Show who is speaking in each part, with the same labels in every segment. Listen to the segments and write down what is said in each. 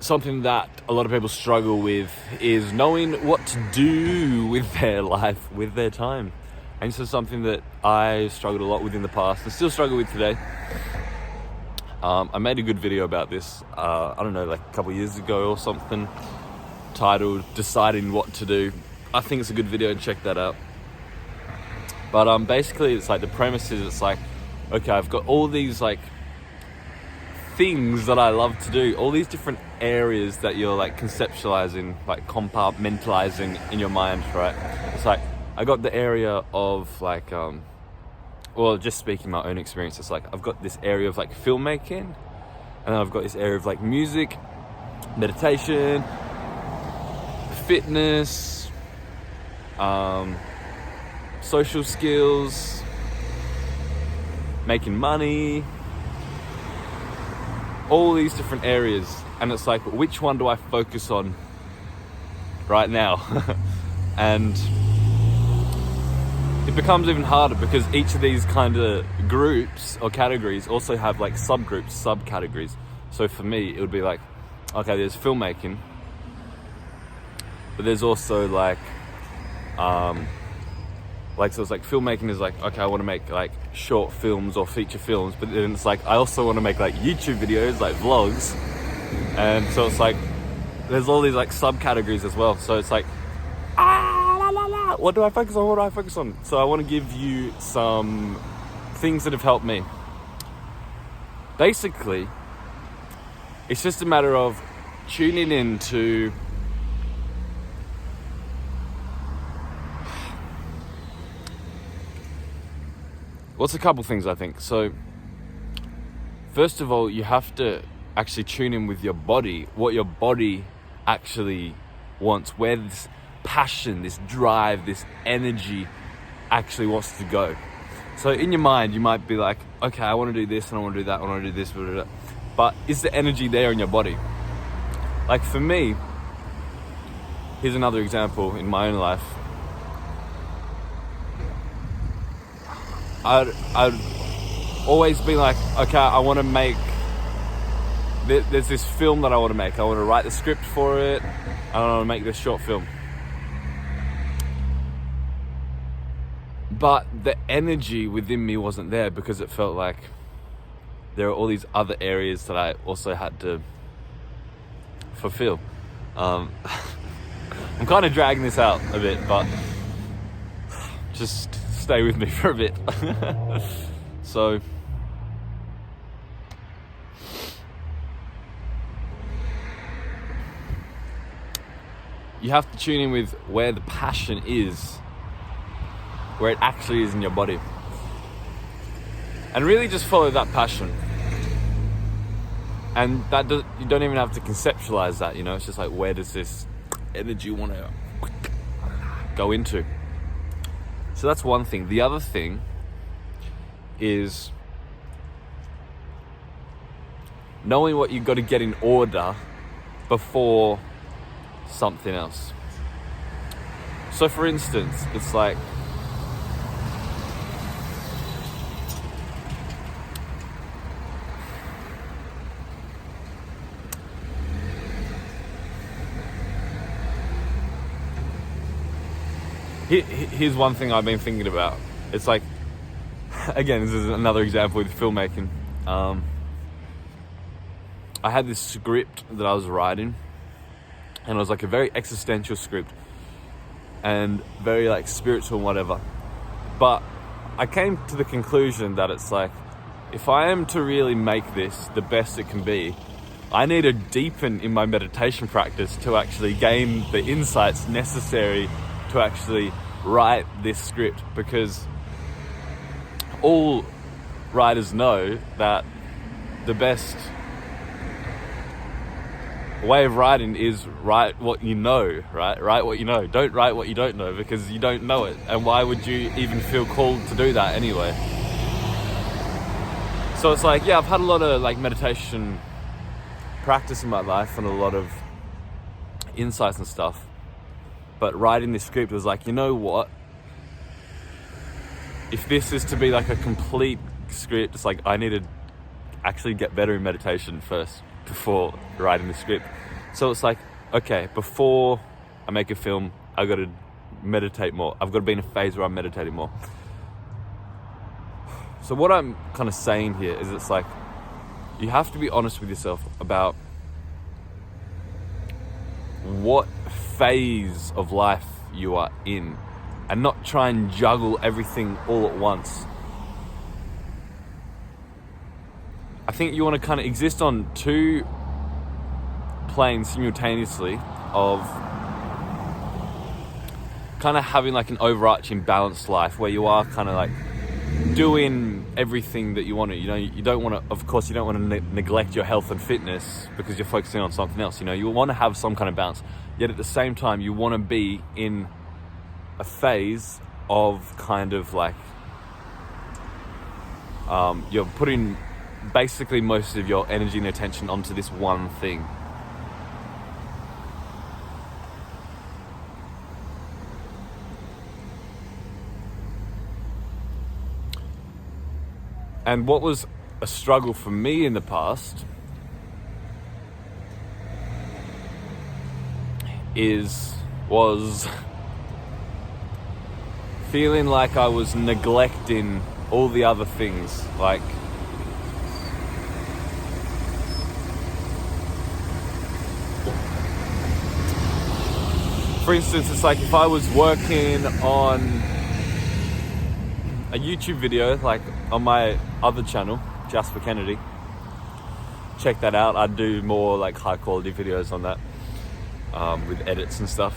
Speaker 1: Something that a lot of people struggle with is knowing what to do with their life, with their time. And this is something that I struggled a lot with in the past and still struggle with today. I made a good video about this, I don't know, like a couple of years ago or something, titled Deciding What to Do. I think it's a good video, check that out. But basically it's like the premise is it's like, okay, I've got all these like things that I love to do, all these different areas that you're like conceptualizing, like compartmentalizing in your mind, right? It's like I got the area of like well, just speaking my own experience, it's like I've got this area of like filmmaking, and then I've got this area of like music, meditation, fitness, social skills, making money, all these different areas. And it's like, which one do I focus on right now? And it becomes even harder because each of these kind of groups or categories also have like subgroups, subcategories. So for me, it would be like, okay, there's filmmaking, but there's also like so it's like filmmaking is like, okay, I want to make like short films or feature films, but then it's like I also want to make like YouTube videos, like vlogs. And so it's like there's all these like subcategories as well. So it's like what do I focus on? What do I focus on? So I want to give you some things that have helped me. Basically, it's just a matter of tuning into what's a couple things I think. So first of all, you have to actually tune in with your body, what your body actually wants, where this passion, this drive, this energy actually wants to go. So in your mind, you might be like, okay, I want to do this and I want to do that, I want to do this, blah, blah, blah. But is the energy there in your body? Like for me, here's another example in my own life. I'd always been like, okay, I want to make, there's this film that I want to make. I want to write the script for it. I want to make this short film. But the energy within me wasn't there because it felt like there are all these other areas that I also had to fulfill. I'm kind of dragging this out a bit, but just stay with me for a bit. So you have to tune in with where the passion is, where it actually is in your body, and really just follow that passion. And that you don't even have to conceptualize that, you know, it's just like, where does this energy want to go into? So that's one thing. The other thing is knowing what you've got to get in order before something else. So for instance, it's like here's one thing I've been thinking about. It's like, again, this is another example with filmmaking. I had this script that I was writing, and it was like a very existential script and very like spiritual and whatever. But I came to the conclusion that it's like, if I am to really make this the best it can be, I need to deepen in my meditation practice to actually gain the insights necessary to actually write this script, because all writers know that the best way of writing is write what you know, right? Write what you know. Don't write what you don't know, because you don't know it. And why would you even feel called to do that anyway? So it's like, yeah, I've had a lot of like meditation practice in my life and a lot of insights and stuff. But writing this script was like, you know what? If this is to be like a complete script, it's like I need to actually get better in meditation first before writing the script. So it's like, okay, before I make a film, I got to meditate more. I've got to be in a phase where I'm meditating more. So what I'm kind of saying here is it's like, you have to be honest with yourself about what phase of life you are in and not try and juggle everything all at once. I think you want to kind of exist on two planes simultaneously of kind of having like an overarching balanced life where you are kind of like doing everything that you want to. You don't want to, of course, you don't want to neglect your health and fitness because you're focusing on something else. You want to have some kind of balance, yet at the same time, you want to be in a phase of kind of like, you're putting basically most of your energy and attention onto this one thing. And what was a struggle for me in the past was feeling like I was neglecting all the other things. Like, for instance, it's like if I was working on a YouTube video, like on my other channel, Jasper Kennedy, check that out. I do more like high quality videos on that, with edits and stuff.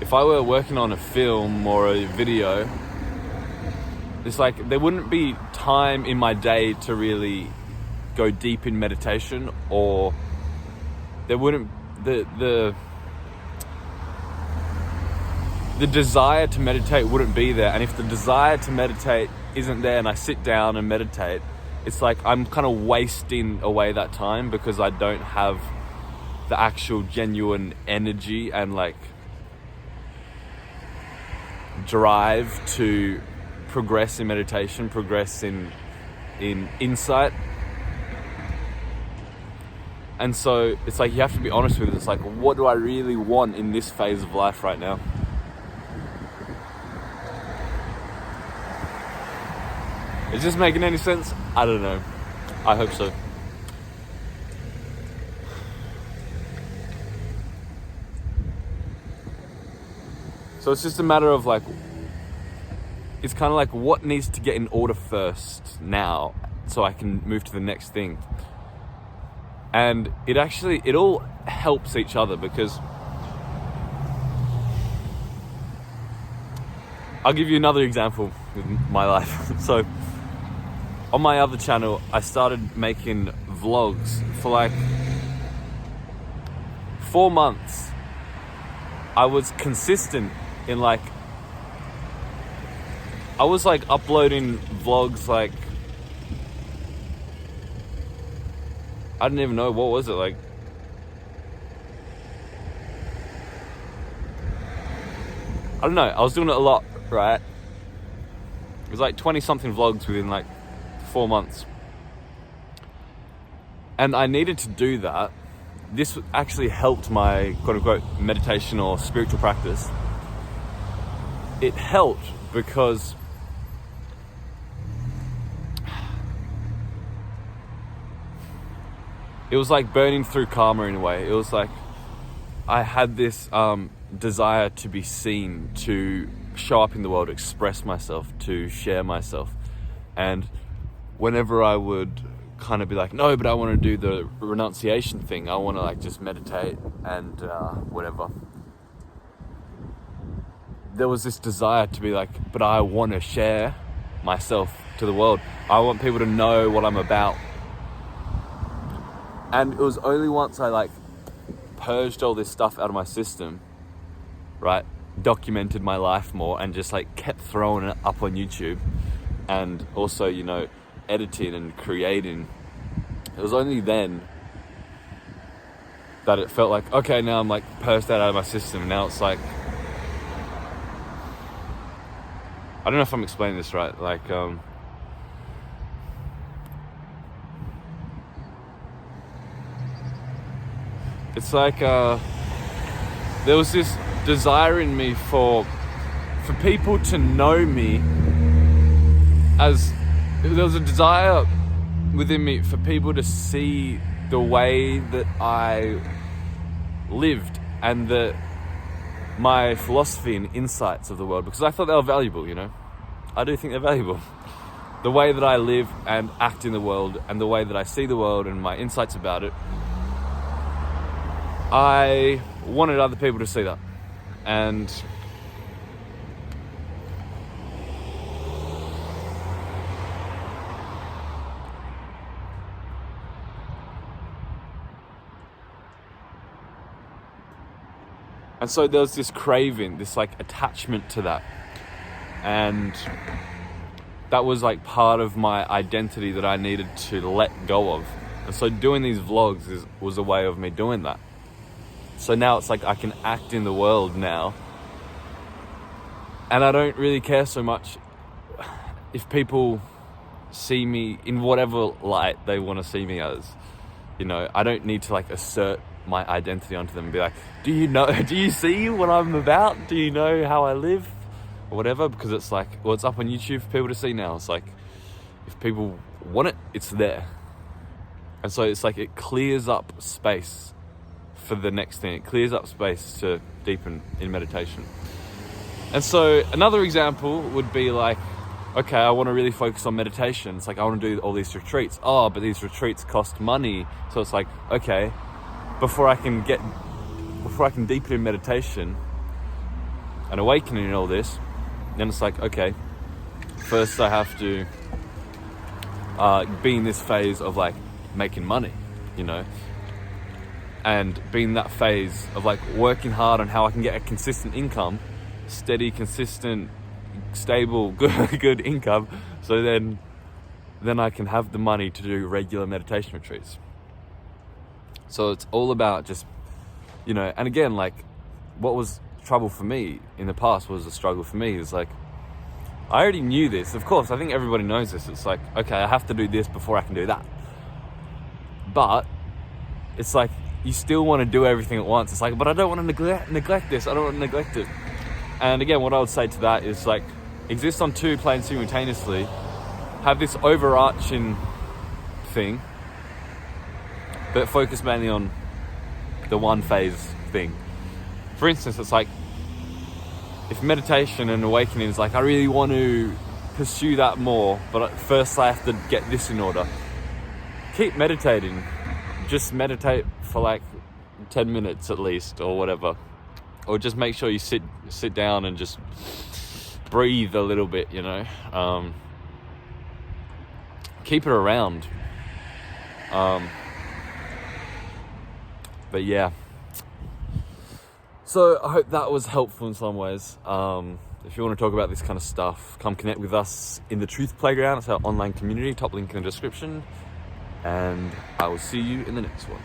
Speaker 1: If I were working on a film or a video, it's like there wouldn't be time in my day to really go deep in meditation, or there wouldn't the desire to meditate wouldn't be there. And if the desire to meditate isn't there and I sit down and meditate, it's like I'm kind of wasting away that time because I don't have the actual genuine energy and like drive to progress in meditation, progress in insight. And so it's like you have to be honest with it. It's like, what do I really want in this phase of life right now? Is this making any sense? I don't know. I hope so. So it's just a matter of like, it's kind of like what needs to get in order first now so I can move to the next thing. And it all helps each other, because I'll give you another example with my life. So on my other channel, I started making vlogs for like 4 months. I was consistent in like, I was like uploading vlogs like, I didn't even know, what was it like? I don't know, I was doing it a lot, right? It was like 20 something vlogs within like 4 months. And I needed to do that. This actually helped my quote unquote meditation or spiritual practice. It helped because it was like burning through karma in a way. It was like I had this desire to be seen, to show up in the world, express myself, to share myself. And whenever I would kind of be like, no, but I want to do the renunciation thing, I want to like just meditate and whatever, there was this desire to be like, but I want to share myself to the world. I want people to know what I'm about. And it was only once I like purged all this stuff out of my system, right, documented my life more and just like kept throwing it up on YouTube, and also, you know, editing and creating, it was only then that it felt like, okay, now I'm like purged that out of my system. Now it's like, I don't know if I'm explaining this right, like it's like there was this desire in me for people to know me, as there was a desire within me for people to see the way that I lived and my philosophy and insights of the world, because I thought they were valuable, I do think they're valuable. The way that I live and act in the world and the way that I see the world and my insights about it, I wanted other people to see that. And so there was this craving, this like attachment to that. And that was like part of my identity that I needed to let go of. And so doing these vlogs was a way of me doing that. So now it's like I can act in the world now. And I don't really care so much if people see me in whatever light they want to see me as. I don't need to like assert my identity onto them and be like, do you see what I'm about? Do you know how I live? Or whatever, because it's like, well, it's up on YouTube for people to see now. It's like, if people want it, it's there. And so it's like, it clears up space for the next thing. It clears up space to deepen in meditation. And so another example would be like, okay, I want to really focus on meditation. It's like, I want to do all these retreats. Oh, but these retreats cost money. So it's like, okay, before I can deepen in meditation and awakening and all this, then it's like, okay, first I have to be in this phase of like making money, and be in that phase of like working hard on how I can get a consistent income, steady, consistent, stable, good income, so then I can have the money to do regular meditation retreats. So it's all about just, and again, like, what was trouble for me in the past was a struggle for me. It's like, I already knew this. Of course, I think everybody knows this. It's like, okay, I have to do this before I can do that. But it's like, you still want to do everything at once. It's like, but I don't want to neglect this. I don't want to neglect it. And again, what I would say to that is like, exist on two planes simultaneously. Have this overarching thing, but focus mainly on the one phase thing. For instance, it's like, if meditation and awakening is like, I really want to pursue that more, but first I have to get this in order. Keep meditating. Just meditate for like 10 minutes at least, or whatever. Or just make sure you sit down and just breathe a little bit, keep it around. But yeah. So I hope that was helpful in some ways. If you want to talk about this kind of stuff, come connect with us in the Truth Playground. It's our online community, top link in the description. And I will see you in the next one.